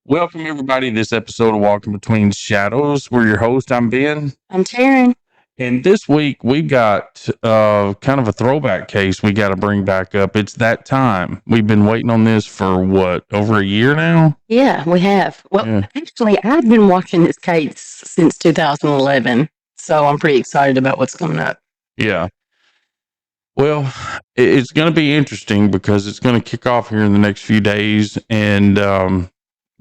Welcome, everybody, to this episode of Walking Between Shadows. We're your host. I'm Ben. I'm Taryn. And this week, we've got kind of a throwback case we got to bring back up. It's that time. We've been waiting on this for, over a year now? Yeah, we have. Well, Yeah. actually, I've been watching this case since 2011, so I'm pretty excited about what's coming up. Yeah. Well, it's going to be interesting because it's going to kick off here in the next few days. And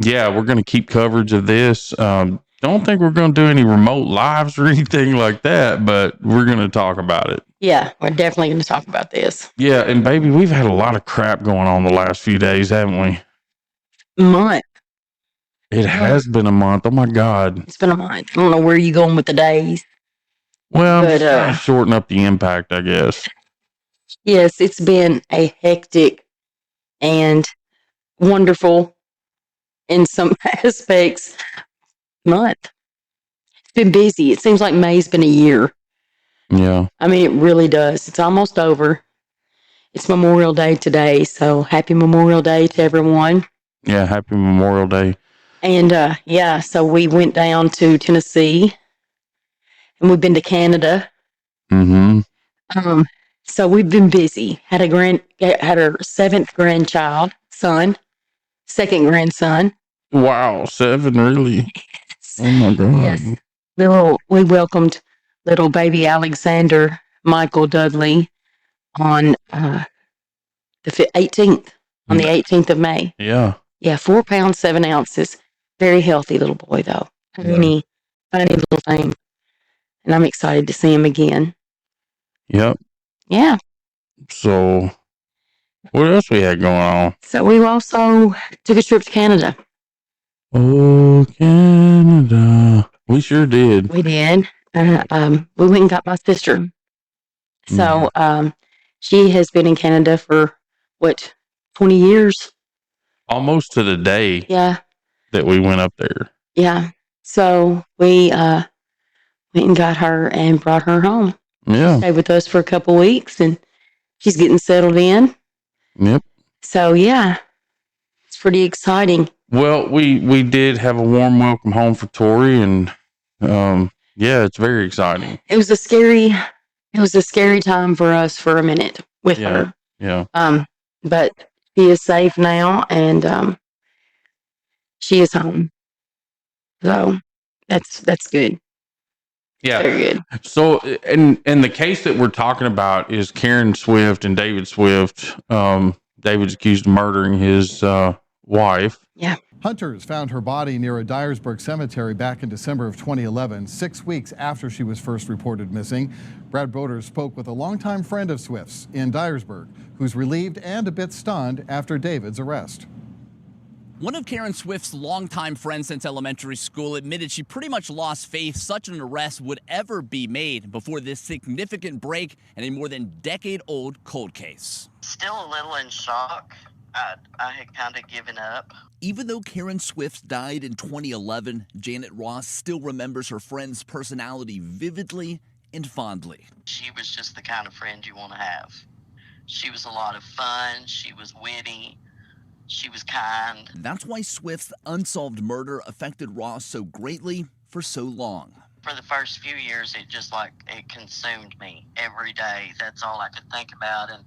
we're going to keep coverage of this. Don't think we're going to do any remote lives or anything like that, but we're going to talk about it. Yeah, we're definitely going to talk about this. Yeah, and baby, we've had a lot of crap going on the last few days, haven't we? Month. It has been a month. Oh my God. It's been a month. I don't know where you're going with the days. Well, but, trying to shorten up the impact, I guess. Yes, it's been a hectic and wonderful, in some aspects, month. It's been busy. It seems like May's been a year. Yeah. I mean, it really does. It's almost over. It's Memorial Day today, so happy Memorial Day to everyone. Yeah, happy Memorial Day. And so we went down to Tennessee, and we've been to Canada. Mm-hmm. So we've been busy. Had our seventh grandchild, second grandson. Wow, 7, really? Oh my God. Yes. We welcomed little baby Alexander Michael Dudley on the 18th, on the 18th of May. Yeah. Yeah, 4 pounds, 7 ounces. Very healthy little boy, though. Funny little thing. And I'm excited to see him again. Yep. Yeah. So, what else we had going on? So we also took a trip to Canada. Oh, Canada. We sure did. We did. We went and got my sister. So she has been in Canada for, 20 years? Almost to the day. Yeah. That we went up there. Yeah. So we went and got her and brought her home. Yeah. Stayed with us for a couple weeks, and she's getting settled in. Yep. So, yeah, it's pretty exciting. Well, we did have a warm welcome home for Tori, and it's very exciting. It was a scary time for us for a minute with her. Yeah. But she is safe now, and she is home. So that's good. Yeah. Very good. So, and the case that we're talking about is Karen Swift and David Swift. David's accused of murdering his wife. Yeah. Hunters found her body near a Dyersburg cemetery back in December of 2011, 6 weeks after she was first reported missing. Brad Brodeur spoke with a longtime friend of Swift's in Dyersburg, who's relieved and a bit stunned after David's arrest. One of Karen Swift's longtime friends since elementary school admitted she pretty much lost faith such an arrest would ever be made before this significant break in a more than decade-old cold case. Still a little in shock. I had kind of given up. Even though Karen Swift died in 2011, Janet Ross still remembers her friend's personality vividly and fondly. She was just the kind of friend you want to have. She was a lot of fun. She was witty. She was kind. That's why Swift's unsolved murder affected Ross so greatly for so long. For the first few years, it consumed me every day. That's all I could think about, and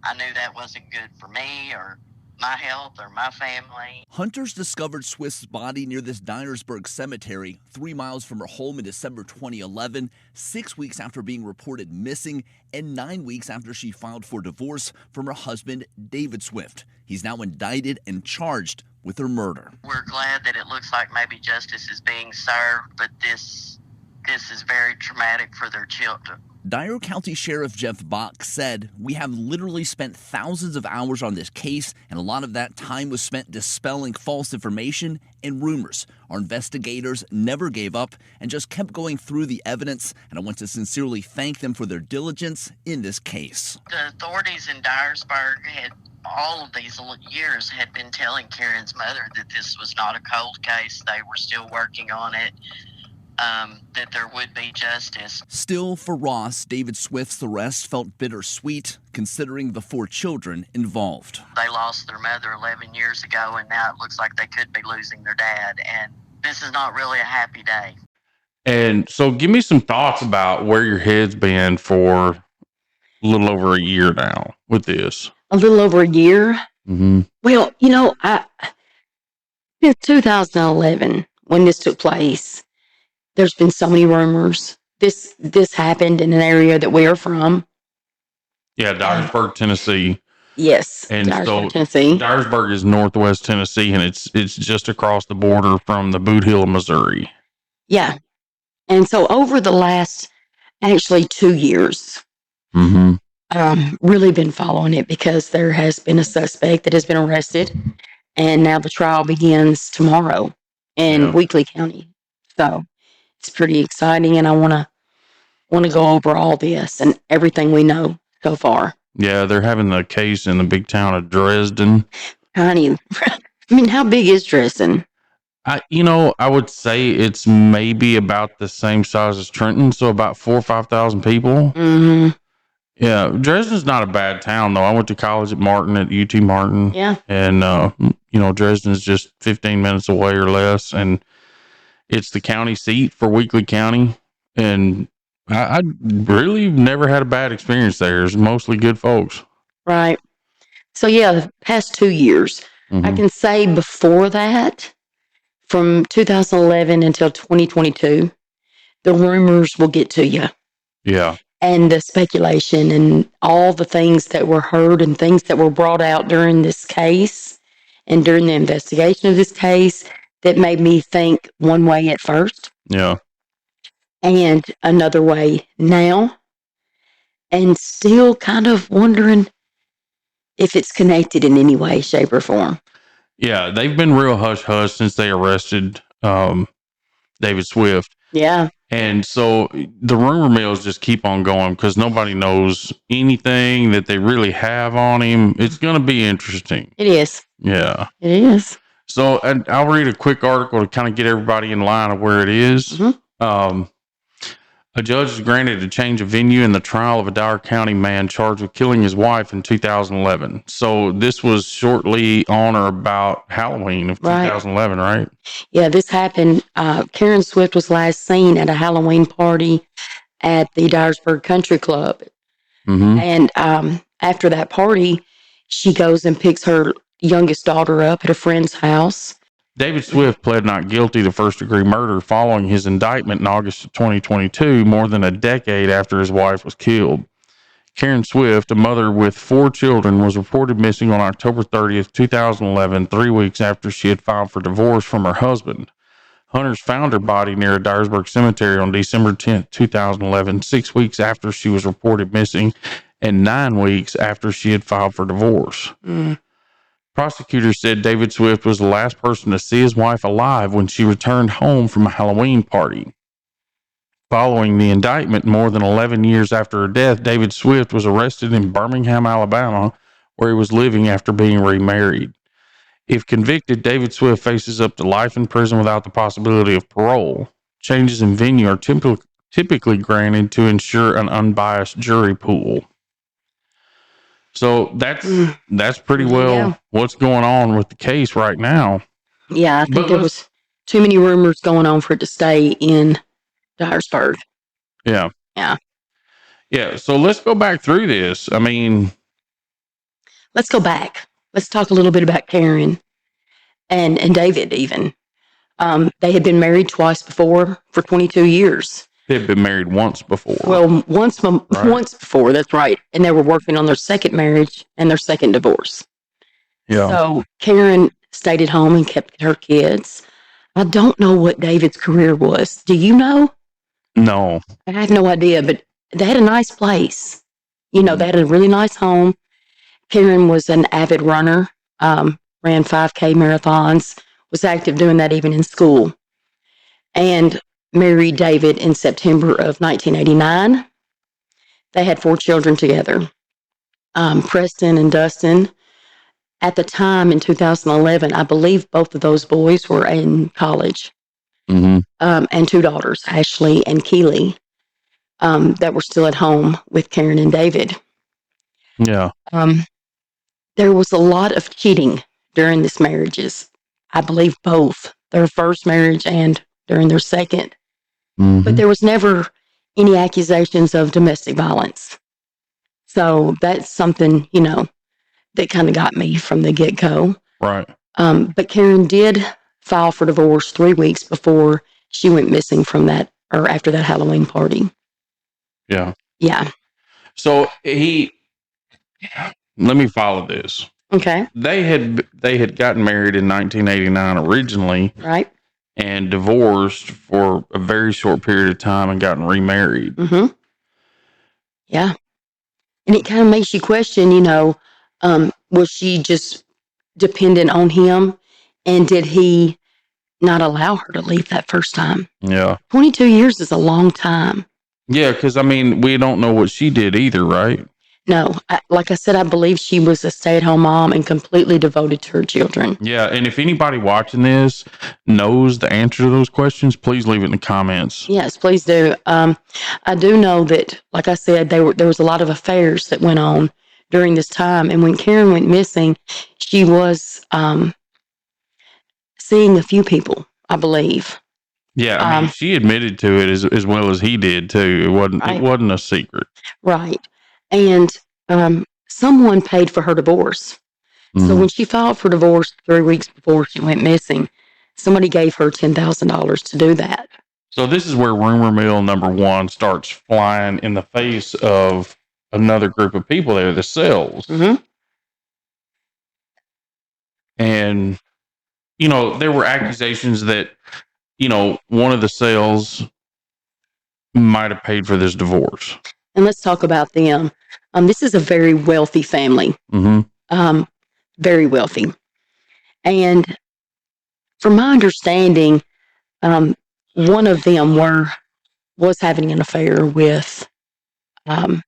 I knew that wasn't good for me or my health or my family. Hunters discovered Swift's body near this Dyersburg cemetery 3 miles from her home in December 2011, 6 weeks after being reported missing, and 9 weeks after she filed for divorce from her husband, David Swift. He's now indicted and charged with her murder. We're glad that it looks like maybe justice is being served, but this is very traumatic for their children. Dyer County Sheriff Jeff Bach said, "We have literally spent thousands of hours on this case, and a lot of that time was spent dispelling false information and rumors. Our investigators never gave up and just kept going through the evidence, and I want to sincerely thank them for their diligence in this case." The authorities in Dyersburg had all of these years had been telling Karen's mother that this was not a cold case. They were still working on it. that there would be justice. Still, for Ross, David Swift's arrest felt bittersweet, considering the 4 children involved. They lost their mother 11 years ago, and now it looks like they could be losing their dad. And this is not really a happy day. And so give me some thoughts about where your head's been for a little over a year now with this. A little over a year. Mm-hmm. Well, since 2011, when this took place, there's been so many rumors. This happened in an area that we are from. Yeah, Dyersburg, Tennessee. Yes, And Dyersburg, so Tennessee. Dyersburg is northwest Tennessee, and it's just across the border from the Boot Hill of Missouri. Yeah. And so over the last, actually 2 years, Mm-hmm. really been following it because there has been a suspect that has been arrested, and now the trial begins tomorrow in Yeah. Weakley County. So it's pretty exciting, and I want to go over all this and everything we know so far. Yeah, they're having the case in the big town of Dresden. Honey, I mean, how big is Dresden? I would say it's maybe about the same size as Trenton, so about 4,000 or 5,000 people. Mm-hmm. Yeah, Dresden's not a bad town though. I went to college at Martin, at UT Martin. Yeah. And Dresden's just 15 minutes away or less, and it's the county seat for Weakley County. And I really never had a bad experience there. It's mostly good folks. Right. So yeah, the past 2 years, I Mhm. can say before that, from 2011 until 2022, the rumors will get to you, Yeah. and the speculation and all the things that were heard and things that were brought out during this case and during the investigation of this case that made me think one way at first Yeah. and another way now, and still kind of wondering if it's connected in any way, shape, or form. Yeah. They've been real hush hush since they arrested David Swift. Yeah. And so the rumor mills just keep on going because nobody knows anything that they really have on him. It's going to be interesting. It is. Yeah. It is. So and I'll read a quick article to kind of get everybody in line of where it is. Mhm. A judge is granted a change of venue in the trial of a Dyer County man charged with killing his wife in 2011. So this was shortly on or about Halloween of Right. 2011, right? Yeah, this happened. Karen Swift was last seen at a Halloween party at the Dyersburg Country Club. Mm-hmm. And after that party, she goes and picks her youngest daughter up at a friend's house. David Swift pled not guilty to first-degree murder following his indictment in August of 2022, more than a decade after his wife was killed. Karen Swift, a mother with 4 children, was reported missing on October 30th, 2011, 3 weeks after she had filed for divorce from her husband. Hunters found her body near a Dyersburg cemetery on December 10th, 2011, 6 weeks after she was reported missing and 9 weeks after she had filed for divorce. Prosecutors said David Swift was the last person to see his wife alive when she returned home from a Halloween party. Following the indictment, more than 11 years after her death, David Swift was arrested in Birmingham, Alabama, where he was living after being remarried. If convicted, David Swift faces up to life in prison without the possibility of parole. Changes in venue are typically granted to ensure an unbiased jury pool. So that's pretty well Yeah. what's going on with the case right now. Yeah, I think But there let's- was too many rumors going on for it to stay in Dyersburg. Yeah. Yeah. Yeah. So let's go back through this. I mean, Let's go back. Let's talk a little bit about Karen and David even. They had been married twice before for 22 years. they've been married once before. Well, once Right. once before, that's right. And they were working on their second marriage and their second divorce. yeah. So Karen stayed at home and kept her kids. I don't know what David's career was. Do you know? No. I have no idea, but they had a nice place. They had a really nice home. Karen was an avid runner, ran 5K marathons, was active doing that even in school, and married David in September of 1989. They had 4 children together, Preston and Dustin. At the time in 2011, I believe both of those boys were in college. Mm-hmm. and 2 daughters, Ashley and Keely, that were still at home with Karen and David. Yeah. There was a lot of cheating during these marriages. I believe both their first marriage and during their second. Mm-hmm. But there was never any accusations of domestic violence. So that's something, that kind of got me from the get-go. Right. But Karen did file for divorce 3 weeks before she went missing from that, or after that Halloween party. Yeah. Yeah. So let me follow this. Okay. They had gotten married in 1989 originally Right. and divorced for a very short period of time and gotten remarried. Mm-hmm. Yeah. And it kind of makes you question, was she just dependent on him? And did he not allow her to leave that first time? Yeah. 22 years is a long time. Yeah, because we don't know what she did either, right? No, like I said, I believe she was a stay-at-home mom and completely devoted to her children. Yeah, and if anybody watching this knows the answer to those questions, please leave it in the comments. Yes, please do. I do know that, like I said, there was a lot of affairs that went on during this time. And when Karen went missing, she was seeing a few people, I believe. Yeah, she admitted to it as well as he did too. It wasn't a secret. Right. And someone paid for her divorce. Mm-hmm. So when she filed for divorce 3 weeks before she went missing, somebody gave her $10,000 to do that. So this is where rumor mill number 1 starts flying in the face of another group of people there, the Sells. Mm-hmm. And, there were accusations that, one of the Sells might have paid for this divorce. And let's talk about them. This is a very wealthy family. Mm-hmm. Very wealthy. And from my understanding, one of them was having an affair with Karen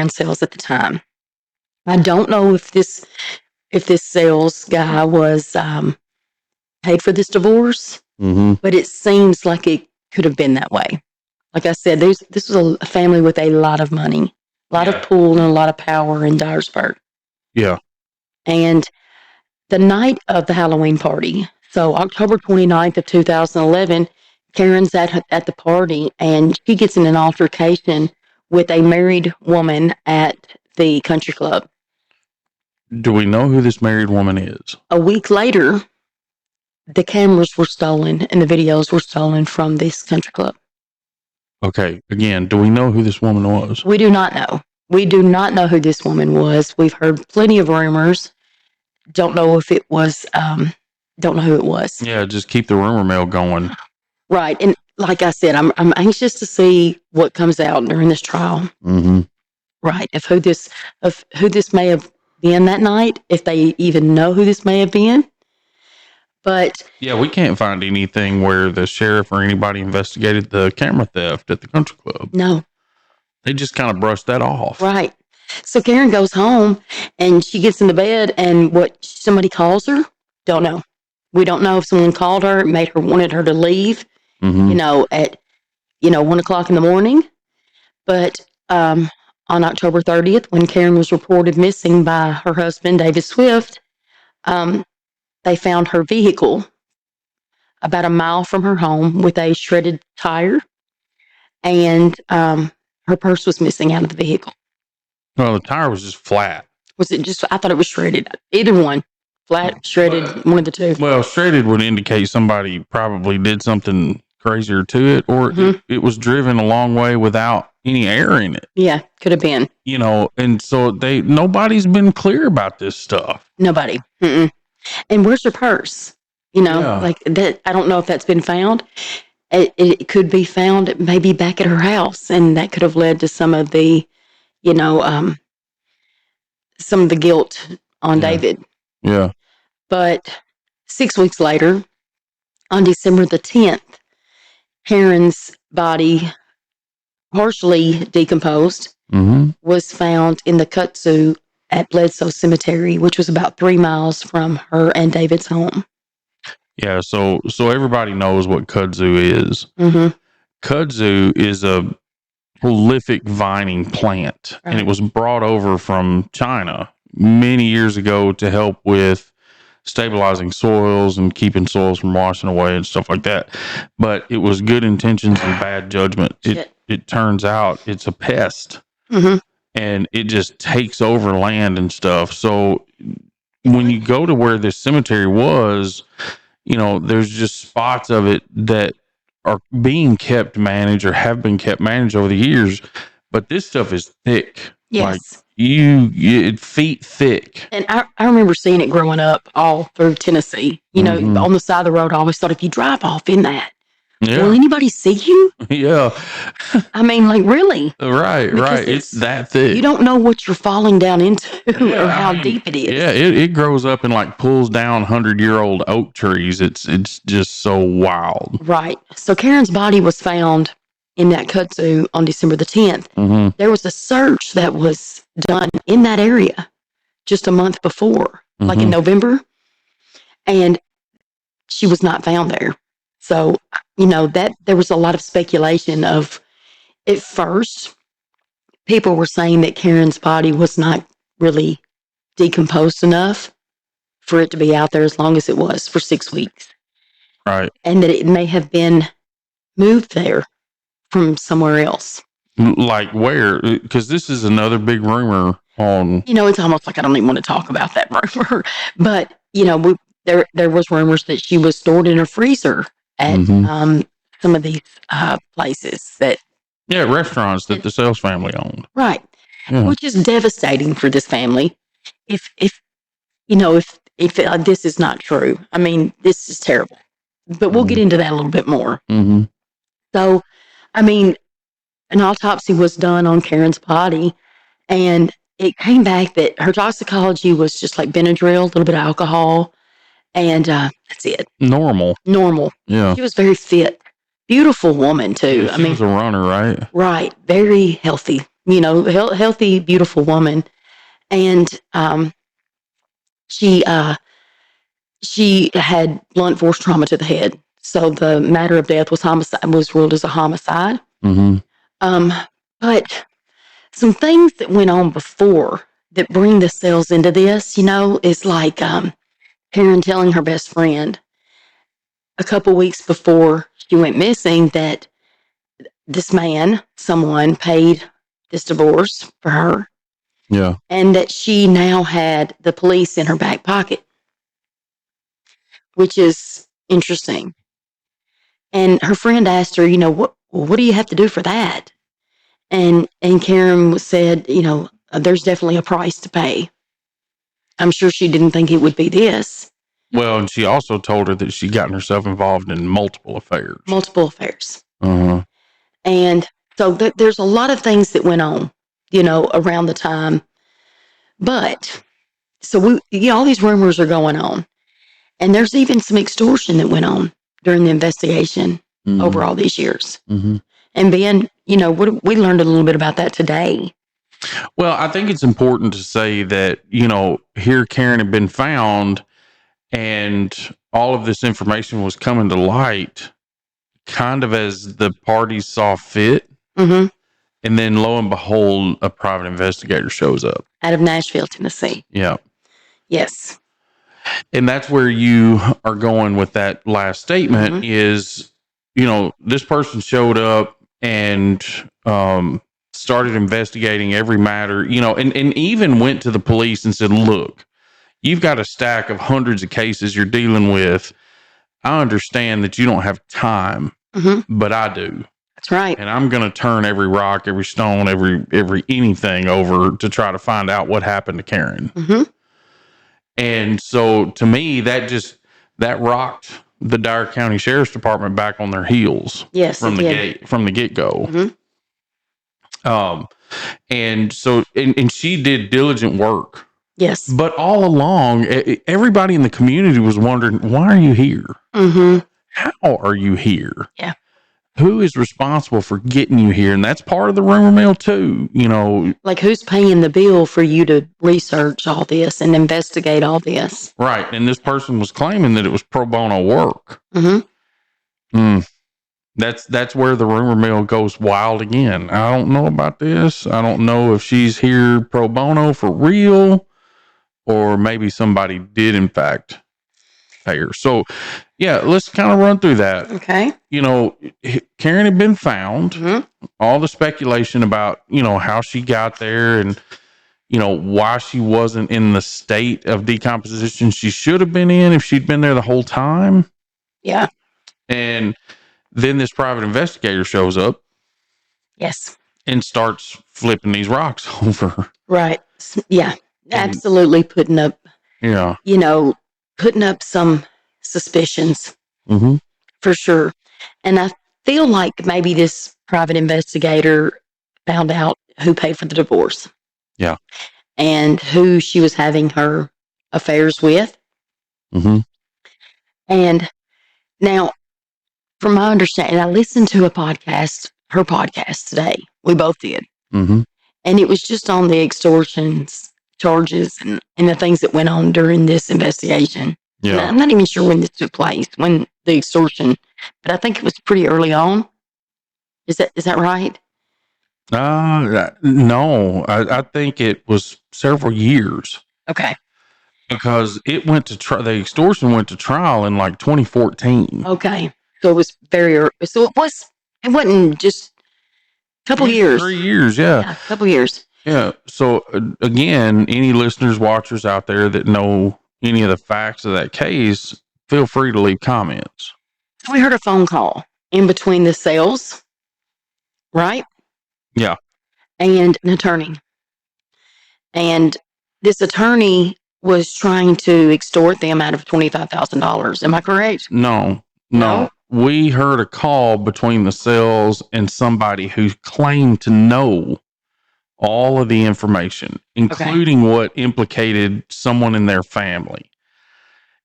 Sells at the time. I don't know if this Sells guy was paid for this divorce, Mm-hmm. but it seems like it could have been that way. Like I said, this was a family with a lot of money, a lot of pull, and a lot of power in Dyersburg. Yeah. And the night of the Halloween party, so October 29th of 2011, Karen's at the party, and she gets in an altercation with a married woman at the country club. Do we know who this married woman is? A week later, the cameras were stolen and the videos were stolen from this country club. Okay. Again, do we know who this woman was? We do not know. We do not know who this woman was. We've heard plenty of rumors. Don't know if it was, don't know who it was. Yeah, just keep the rumor mill going. Right. And like I said, I'm anxious to see what comes out during this trial. Mm-hmm. Right. Of who this may have been that night, if they even know who this may have been. But yeah, we can't find anything where the sheriff or anybody investigated the camera theft at the country club. No. They just kind of brushed that off. Right. So Karen goes home and she gets into bed, and somebody calls her? Don't know. We don't know if someone called her, wanted her to leave, Mm-hmm. at 1 o'clock in the morning. But on October 30th, when Karen was reported missing by her husband, David Swift, they found her vehicle about a mile from her home with a shredded tire, and her purse was missing out of the vehicle. Well, the tire was just flat. Was it just? I thought it was shredded. Either one, flat, shredded, one of the two. Well, shredded would indicate somebody probably did something crazier to it, or it was driven a long way without any air in it. Yeah, could have been. And so nobody's been clear about this stuff. Nobody. Mm-mm. And where's her purse? Yeah. Like that. I don't know if that's been found. It could be found maybe back at her house, and that could have led to some of the, some of the guilt on David. Yeah. But 6 weeks later, on December the 10th, Karen's body, partially decomposed, was found in the kudzu at Bledsoe Cemetery, which was about 3 miles from her and David's home. Yeah. So everybody knows what kudzu is. Mm-hmm. Kudzu is a prolific vining plant, and it Right. was brought over from China many years ago to help with stabilizing soils and keeping soils from washing away and stuff like that. But it was good intentions and bad judgment. Shit. It turns out it's a pest, Mm-hmm. and it just takes over land and stuff. So when you go to where this cemetery was, there's just spots of it that are being kept managed or have been kept managed over the years. But this stuff is thick. Yes. Like feet thick. And I remember seeing it growing up all through Tennessee. Mhm. On the side of the road, I always thought if you drive off in that, will Yeah. anybody see you? Yeah. I mean, like, really? Right. Because Right. It's that thick. You don't know what you're falling down into Yeah, or how I mean, deep it is. Yeah, it grows up and like pulls down 100-year-old oak trees. It's just so wild. Right. So Karen's body was found in that kudzu on December the 10th. Mm-hmm. There was a search that was done in that area just a month before, like in November, and she was not found there. So, that there was a lot of speculation of, at first, people were saying that Karen's body was not really decomposed enough for it to be out there as long as it was for 6 weeks, Right. and that it may have been moved there from somewhere else. Like where? Because this is another big rumor on. It's almost like I don't even want to talk about that rumor, but there was rumors that she was stored in a freezer at Mhm. some of these places that Yeah, restaurants that the Sales family owned. right, Yeah. which is devastating for this family. If this is not true, I mean, this is terrible. But we'll get into that a little bit more. Mm-hmm. So, I mean, an autopsy was done on Karen's body, and it came back that her toxicology was just like Benadryl, a little bit of alcohol, and that's it. Normal. Yeah. She was very fit, beautiful woman too. She was a runner, right? Right, very healthy. Healthy, beautiful woman, and she had blunt force trauma to the head. So the matter of death was ruled as a homicide. Mm-hmm. But some things that went on before that bring the cells into this, is like Karen telling her best friend a couple weeks before she went missing that someone paid this divorce for her, Yeah. and that she now had the police in her back pocket, which is interesting. And her friend asked her, what do you have to do for that? And Karen said, there's definitely a price to pay. I'm sure she didn't think it would be this. Well, and she also told her that she'd gotten herself involved in multiple affairs. Uh-huh. And so there's a lot of things that went on, around the time. But so all these rumors are going on. And there's even some extortion that went on during the investigation over all these years. Mm-hmm. And Ben, we learned a little bit about that today. Well, I think it's important to say that, here Karen had been found and all of this information was coming to light kind of as the parties saw fit. Mm-hmm. And then lo and behold, a private investigator shows up. Out of Nashville, Tennessee. Yeah. Yes. And that's where you are going with that last statement is, this person showed up and started investigating every matter, and even went to the police and said, look, you've got a stack of hundreds of cases you're dealing with. I understand that you don't have time, but I do. That's right. And I'm going to turn every rock, every stone, every anything over to try to find out what happened to Karen. Mm-hmm. And so to me, that rocked the Dyer County Sheriff's Department back on their heels. Yes, from the get-go. Mm-hmm. And so, and she did diligent work. Yes. But all along, everybody in the community was wondering, why are you here? Mm-hmm. How are you here? Yeah. who is responsible for getting you here? And that's part of the rumor mill too. You know, Like, who's paying the bill for you to research all this and investigate all this? right. And this person was claiming that it was pro bono work. Mm-hmm. That's where the rumor mill goes wild again. I don't know about this. I don't know if she's here pro bono for real, or maybe somebody did in fact pay her. So yeah, let's kind of run through that. Okay. You know, Karen had been found. Mm-hmm. All the speculation about, you know, how she got there and, you know, why she wasn't in the state of decomposition she should have been in if she'd been there the whole time. Yeah. And then this private investigator shows up Yes. and starts flipping these rocks over. Right. Yeah. Absolutely putting up, Yeah. putting up some suspicions Mm-hmm. for sure. And I feel like maybe this private investigator found out who paid for the divorce. Yeah. And who she was having her affairs with. Mm-hmm. And now, from my understanding, I listened to her podcast today. We both did. Mm-hmm. And it was just on the extortions charges and the things that went on during this investigation. And Yeah. I'm not even sure when this took place, when the extortion, but I think it was pretty early on. Is that right? No, I think it was several years Okay. because it went to the extortion went to trial in like 2014. Okay. So it was very early. So it wasn't just a couple years. 3 years. Yeah. Yeah, a couple years. Yeah. So again, any listeners, watchers out there that know any of the facts of that case, feel free to leave comments. We heard a phone call in between the sales, right? Yeah. And an attorney. And this attorney was trying to extort them out of $25,000. Am I correct? No. No? We heard a call between the sales and somebody who claimed to know all of the information, including what implicated someone in their family.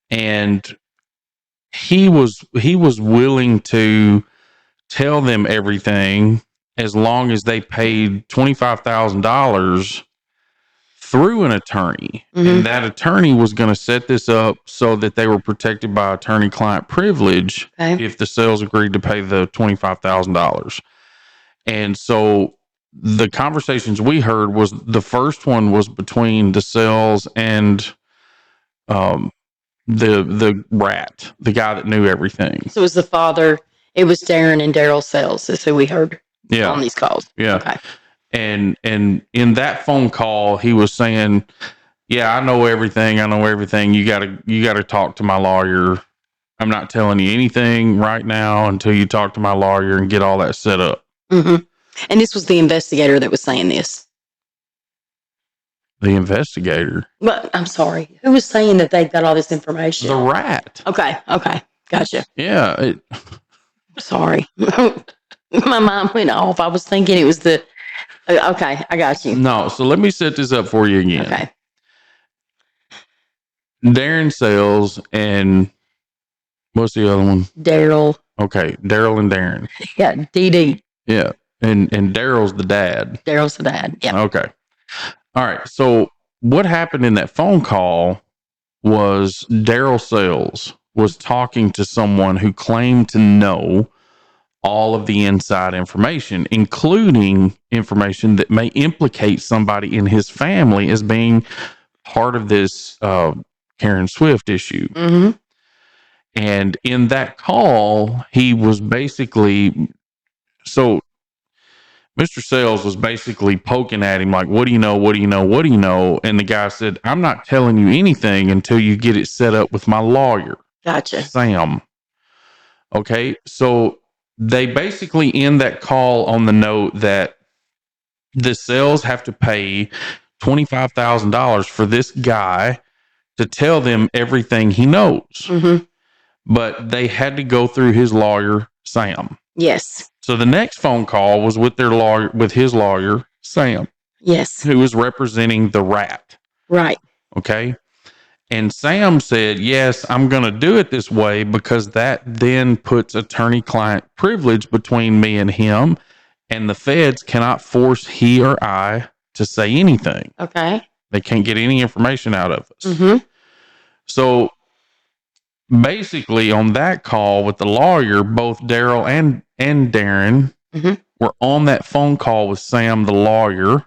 And he was willing to tell them everything as long as they paid $25,000 through an attorney. Mhm. And that attorney was going to set this up so that they were protected by attorney-client privilege Okay. if the sales agreed to pay the $25,000. And so the conversations we heard was the first one was between the sales and the rat, the guy that knew everything. So it was the father. It was Darren and Daryl Sales is who we heard on Yeah. these calls. Yeah. Okay. And in that phone call, he was saying, "Yeah, I know everything. You gotta talk to my lawyer. I'm not telling you anything right now until you talk to my lawyer and get all that set up." Mm-hmm. And this was the investigator that was saying this. The investigator, But I'm sorry. Who was saying that they got all this information? the rat. Okay. Gotcha. Yeah. Sorry. My mind went off. I was thinking it was the. Okay, I got you. No. So let me set this up for you again. Okay. Darren Sales and what's the other one? Daryl. Okay, Daryl and Darren. Yeah, DD. Yeah, and Daryl's the dad. Daryl's the dad. Yeah. Okay. All right. So what happened in that phone call was Daryl Sales was talking to someone who claimed to know all of the inside information, including information that may implicate somebody in his family as being part of this Karen Swift issue. Mm-hmm. And in that call, he was basically, so Mr. Sales was basically poking at him like, what do you know? What do you know? What do you know? And the guy said, I'm not telling you anything until you get it set up with my lawyer, Gotcha. Sam. Okay. So they basically end that call on the note that the sales have to pay $25,000 for this guy to tell them everything he knows. Mm-hmm. But they had to go through his lawyer, Sam. Yes. So the next phone call was with their lawyer, with his lawyer, Sam, Yes. who was representing the rat. Right. Okay. And Sam said, yes, I'm going to do it this way because that then puts attorney-client privilege between me and him, and the feds cannot force he or I to say anything. Okay. They can't get any information out of us. Mm-hmm. So basically, on that call with the lawyer, both Daryl and Darren Mhm. were on that phone call with Sam, the lawyer,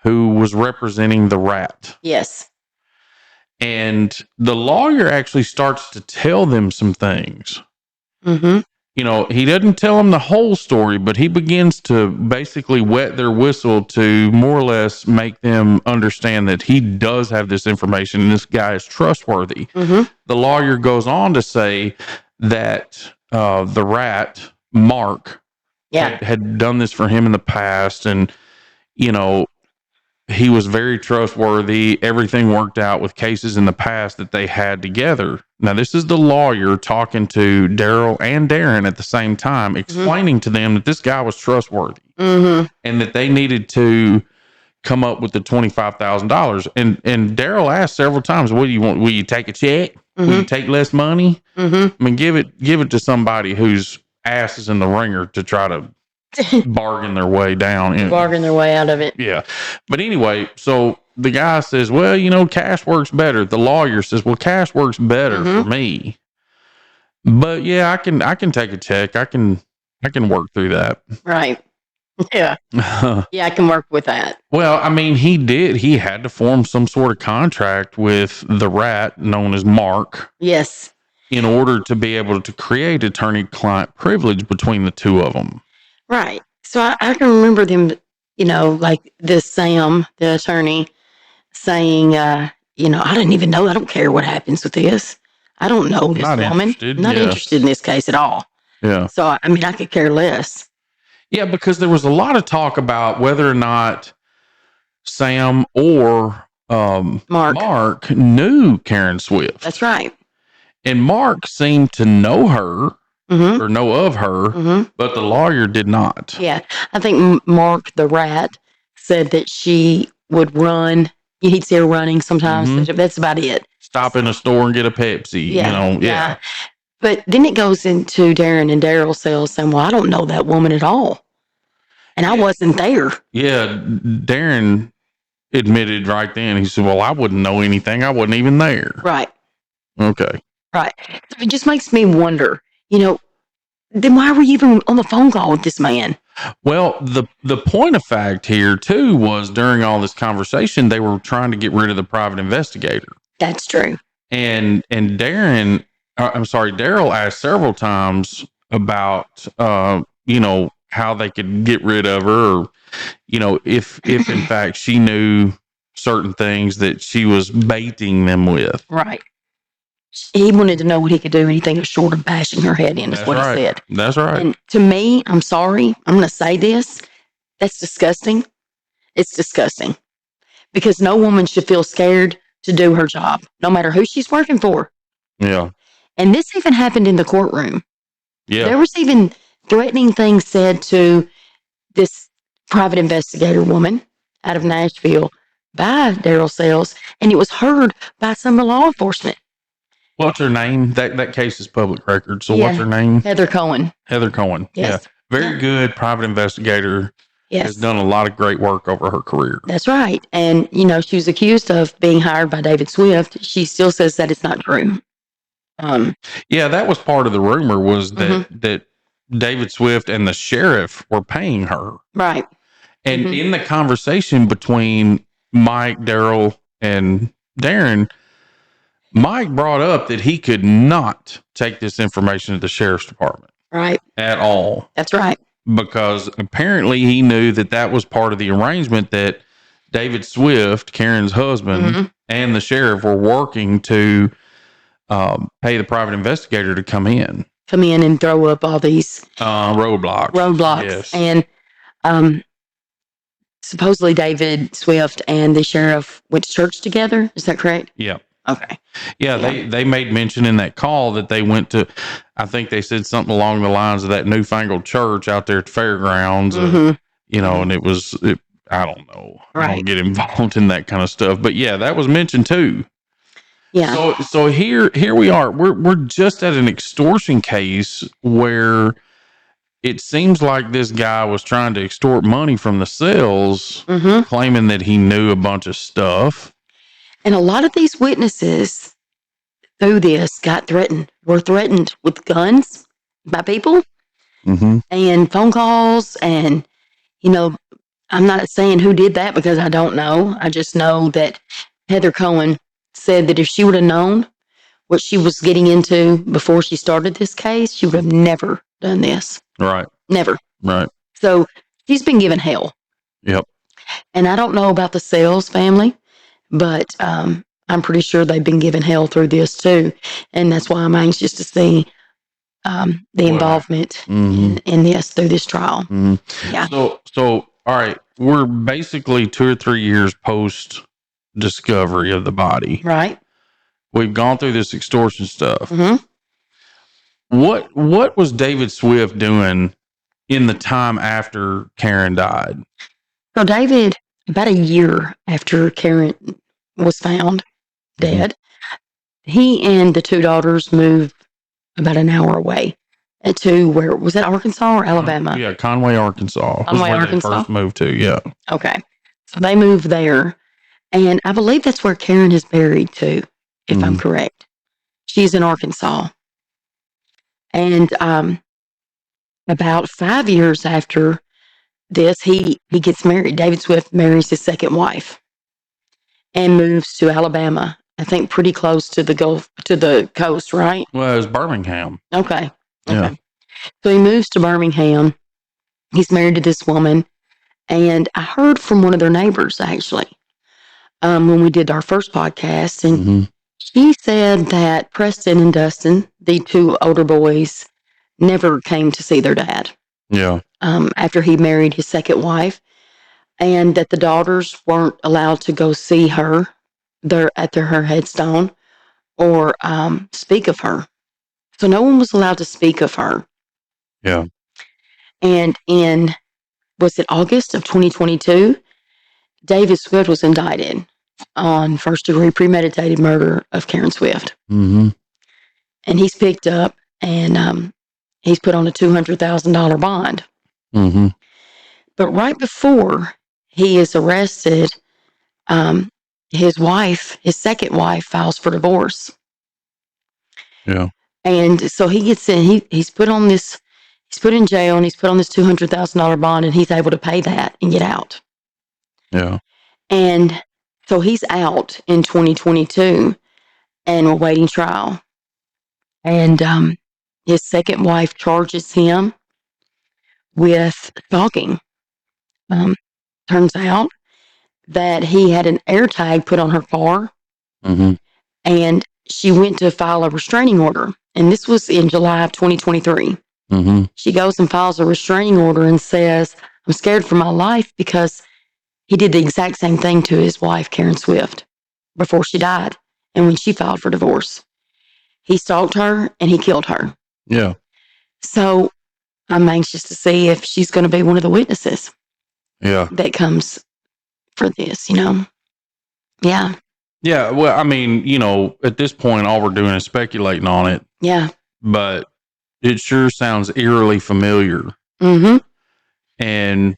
who was representing the rat. Yes. And the lawyer actually starts to tell them some things. Mm-hmm. You know, he doesn't tell them the whole story, but he begins to basically wet their whistle to more or less make them understand that he does have this information and this guy is trustworthy. Mm-hmm. The lawyer goes on to say that the rat, Mark, Yeah. had done this for him in the past, and you know, he was very trustworthy. Everything worked out with cases in the past that they had together. Now, this is the lawyer talking to Daryl and Darren at the same time, explaining to them that this guy was trustworthy Mm-hmm. and that they needed to come up with the $25,000. And Daryl asked several times, "What do you want? Will you take a check? Will you take less money? Mm-hmm. I mean, give it to somebody whose ass is in the ringer to try to bargain their way down." And, Bargain their way out of it. yeah. But anyway, so the guy says, well, you know, cash works better. The lawyer says, well, cash works better for me. But yeah, I can take a check. I can work through that. Right. Yeah. Yeah, I can work with that. Well, I mean, he had to form some sort of contract with the rat known as Mark Yes. in order to be able to create attorney-client privilege between the two of them. Right. So I can remember them, you know, like this Sam, the attorney, saying, you know, I didn't even know. I don't care what happens with this. I don't know this Not woman. interested, Not yes. interested in this case at all. Yeah. So, I mean, I could care less. Yeah, because there was a lot of talk about whether or not Sam or Mark knew Karen Swift. That's right. And Mark seemed to know her Mm-hmm. or know of her, Mm-hmm. but the lawyer did not. Yeah. I think Mark, the rat, said that she would run. He'd see her running sometimes. Mhm. That's about it. Stop in a store and get a Pepsi. Yeah. You know, yeah. But then it goes into Darren and Daryl saying, well, I don't know that woman at all. And I wasn't there. Yeah. Darren admitted right then, he said, well, I wouldn't know anything. I wasn't even there. Right. Okay. Right. So it just makes me wonder, you know, then why were you even on the phone call with this man? Well, the point of fact here too was during all this conversation, they were trying to get rid of the private investigator. That's true. And Daryl asked several times about, you know, how they could get rid of her, or, you know, if in fact she knew certain things that she was baiting them with. Right. He wanted to know what he could do, anything short of bashing her head in, is That's what right. he said. That's right. And to me, I'm sorry, I'm going to say this. That's disgusting. It's disgusting. Because no woman should feel scared to do her job, no matter who she's working for. Yeah. And this even happened in the courtroom. Yeah. There was even threatening things said to this private investigator woman out of Nashville by Daryl Sells, and it was heard by some of law enforcement. What's her name? That case is public record. So Yeah. what's her name? Heather Cohen. Heather Cohen. Yes. Yeah. Very good private investigator. Yes. Has done a lot of great work over her career. That's right. And, you know, she was accused of being hired by David Swift. She still says that it's not true. Yeah, that was part of the rumor, was that that David Swift and the sheriff were paying her. Right. And in the conversation between Mike, Daryl, and Darren, Mike brought up that he could not take this information to the sheriff's department Right. at all, That's right. because apparently he knew that that was part of the arrangement, that David Swift, Karen's husband, and the sheriff were working to pay the private investigator to come in. Come in and throw up all these Roadblocks. Yes. And supposedly David Swift and the sheriff went to church together. Is that correct? Yeah. Okay. Yeah, they made mention in that call that they went to, I think they said something along the lines of that newfangled church out there at the fairgrounds, you know, and I don't know. I Right. don't get involved in that kind of stuff. But yeah, that was mentioned too. Yeah. So here we are. We're just at an extortion case where it seems like this guy was trying to extort money from the cells, Mm-hmm. claiming that he knew a bunch of stuff. And a lot of these witnesses through this were threatened with guns by people Mm-hmm. and phone calls. And, I'm not saying who did that because I don't know. I just know that Heather Cohen said that if she would have known what she was getting into before she started this case, she would have never done this. Right. Never. Right. So she's been given hell. Yep. And I don't know about the Sales family, but I'm pretty sure they've been given hell through this too. And that's why I'm anxious to see the involvement in this through this trial. Mm-hmm. Yeah. So all right, we're basically 2 or 3 years post discovery of the body. Right. We've gone through this extortion stuff. Mm-hmm. What was David Swift doing in the time after Karen died? So David, about a year after Karen was found dead, he and the two daughters moved about an hour away to where was that, Arkansas or Alabama? Yeah, Conway, Arkansas. Conway, where Arkansas? They first moved to. Yeah. Okay. So they moved there. And I believe that's where Karen is buried too, if I'm correct. She's in Arkansas. And about 5 years after this, he gets married. David Swift marries his second wife and moves to Alabama. I think pretty close to the coast, right? Well, it was Birmingham. Okay. Yeah. So he moves to Birmingham. He's married to this woman. And I heard from one of their neighbors, actually, when we did our first podcast. And she said that Preston and Dustin, the two older boys, never came to see their dad. Yeah. After he married his second wife. And that the daughters weren't allowed to go see her at her headstone or speak of her. So no one was allowed to speak of her. Yeah. And was it August of 2022? David Swift was indicted on first-degree premeditated murder of Karen Swift. Mm-hmm. And he's picked up and he's put on a $200,000 bond. Mm-hmm. But right before he is arrested, his second wife, files for divorce. Yeah. And so he gets in, he's put in jail and he's put on this $200,000 bond and he's able to pay that and get out. Yeah. And so he's out in 2022 and we're waiting trial. And his second wife charges him with stalking. Turns out that he had an air tag put on her car and she went to file a restraining order. And this was in July of 2023. She goes and files a restraining order and says, I'm scared for my life because he did the exact same thing to his wife, Karen Swift, before she died. And when she filed for divorce, he stalked her and he killed her. Yeah. So I'm anxious to see if she's going to be one of the witnesses that comes for this, Yeah. Yeah. Well, I mean, at this point, all we're doing is speculating on it. Yeah. But it sure sounds eerily familiar. Mm-hmm. And,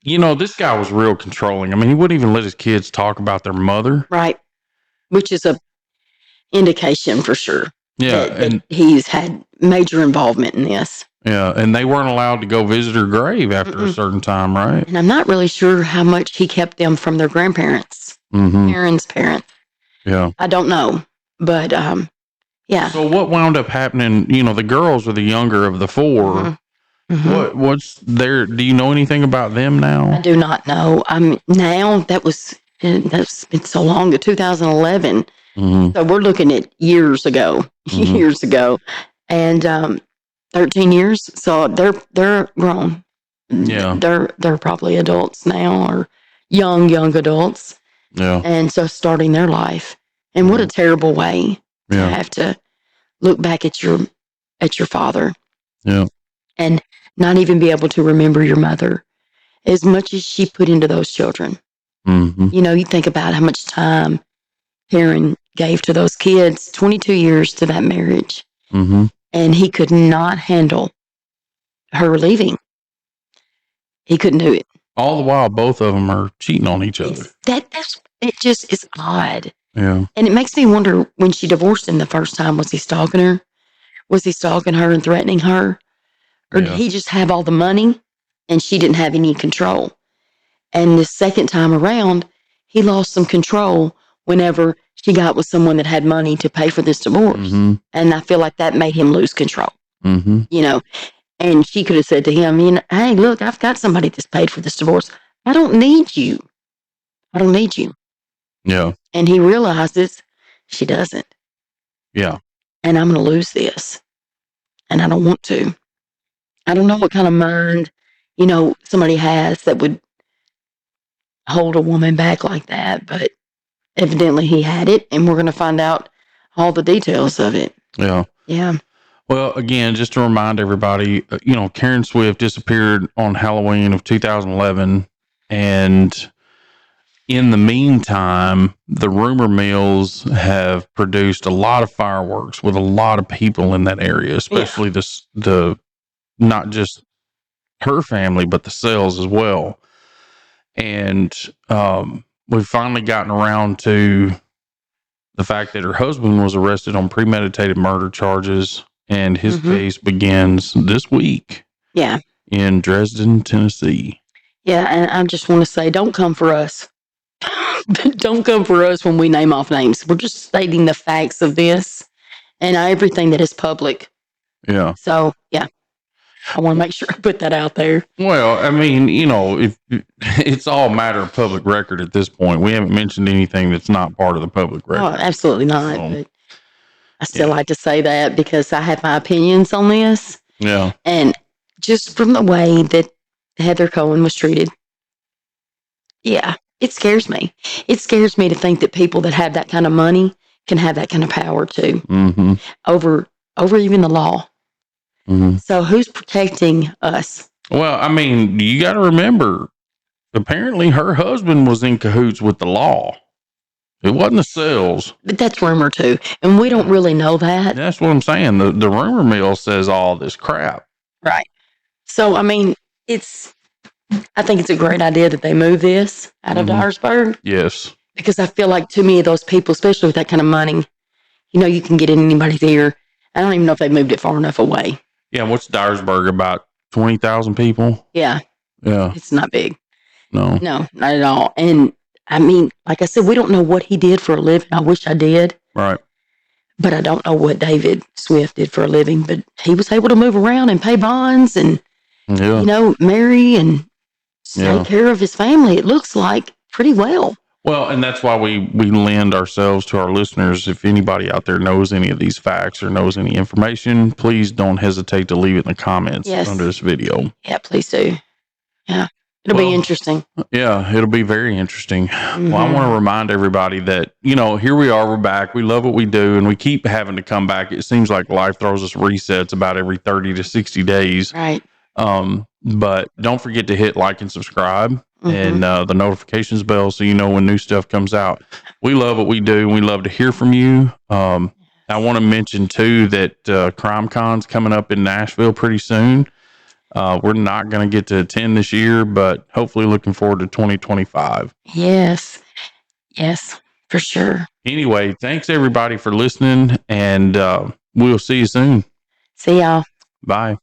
this guy was real controlling. I mean, he wouldn't even let his kids talk about their mother. Right. Which is a indication for sure. Yeah. That he's had major involvement in this. Yeah. And they weren't allowed to go visit her grave after a certain time, right? And I'm not really sure how much he kept them from their grandparents, Karen's parents. Yeah. I don't know. But, yeah. So what wound up happening? The girls are the younger of the four. What's there? Do you know anything about them now? I do not know. Now that's been so long, 2011. So we're looking at years ago, and 13 years. So they're grown. Yeah, they're probably adults now or young adults. Yeah, and so starting their life. And what a terrible way to have to look back at your father. Yeah, and not even be able to remember your mother as much as she put into those children. You think about how much time Karen gave to those kids, 22 years to that marriage. Mm-hmm. And he could not handle her leaving. He couldn't do it. All the while, both of them are cheating on each other. It just is odd. Yeah. And it makes me wonder, when she divorced him the first time, was he stalking her? Was he stalking her and threatening her? Or Yeah. did he just have all the money and she didn't have any control? And the second time around, he lost some control whenever she got with someone that had money to pay for this divorce. Mm-hmm. And I feel like that made him lose control, Mm-hmm. you know. And she could have said to him, hey, look, I've got somebody that's paid for this divorce. I don't need you. I don't need you. Yeah. And he realizes she doesn't. Yeah. And I'm going to lose this. And I don't want to. I don't know what kind of mind, somebody has that would hold a woman back like that. But evidently he had it. And we're going to find out all the details of it. Yeah. Yeah. Well, again, just to remind everybody, Karen Swift disappeared on Halloween of 2011. And in the meantime, the rumor mills have produced a lot of fireworks with a lot of people in that area, especially the not just her family, but the Sells as well. And we've finally gotten around to the fact that her husband was arrested on premeditated murder charges, and his case begins this week. Yeah. In Dresden, Tennessee. Yeah. And I just want to say, don't come for us. Don't come for us when we name off names. We're just stating the facts of this and everything that is public. Yeah. So, yeah, I want to make sure I put that out there. Well, I mean, if it's all a matter of public record at this point. We haven't mentioned anything that's not part of the public Oh, record. absolutely not. So, But I still like to say that because I have my opinions on this. Yeah. And just from the way that Heather Cohen was treated, yeah, it scares me. It scares me to think that people that have that kind of money can have that kind of power too Mm-hmm. over even the law. Mm-hmm. So who's protecting us? Well, I mean, you got to remember, apparently her husband was in cahoots with the law. It wasn't the Sells. But that's rumor too. And we don't really know that. That's what I'm saying. The rumor mill says all this crap. Right. So, I mean, I think it's a great idea that they move this out of Dyersburg, Yes. because I feel like too many of those people, especially with that kind of money, you can get in anybody's ear. I don't even know if they moved it far enough away. Yeah. What's Dyersburg? About 20,000 people? Yeah. Yeah. It's not big. No. No, not at all. And I mean, like I said, we don't know what he did for a living. I wish I did. Right. But I don't know what David Swift did for a living. But he was able to move around and pay bonds and, Yeah. marry and take care of his family. It looks like pretty well. Well, and that's why we lend ourselves to our listeners. If anybody out there knows any of these facts or knows any information, please don't hesitate to leave it in the comments under this video. Yeah, please do. Yeah. It'll be interesting. Yeah, it'll be very interesting. Well, I want to remind everybody that, here we are, we're back. We love what we do, and we keep having to come back. It seems like life throws us resets about every 30 to 60 days. Right. But don't forget to hit like and subscribe and the notifications bell so you know when new stuff comes out. We love what we do. We love to hear from you. I want to mention, too, that CrimeCon's coming up in Nashville pretty soon. We're not going to get to attend this year, but hopefully looking forward to 2025. Yes. Yes, for sure. Anyway, thanks everybody for listening, and we'll see you soon. See y'all. Bye.